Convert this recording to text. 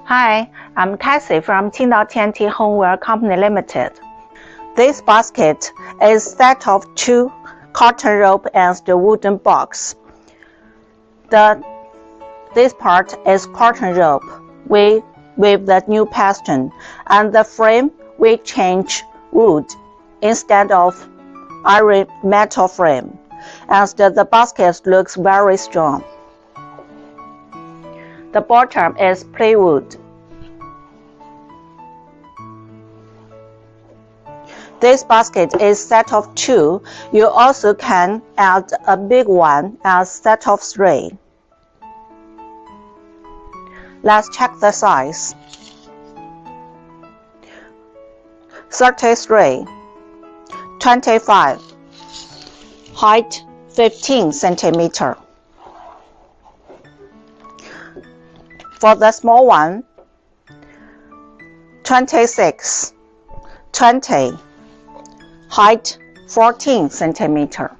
Hi, I'm Cassie from Qingdao TNT Homeware Company Limited. This basket is set of 2 cotton rope and the wooden box. This part is cotton rope with the new pattern, and the frame we change wood instead of iron metal frame, and the basket looks very strong. The bottom is plywood. This basket is set of 2. You also can add a big one as set of 3. Let's check the size. 33, 25, height 15 centimeter. For the small one, 26, 20, height 14 centimeter.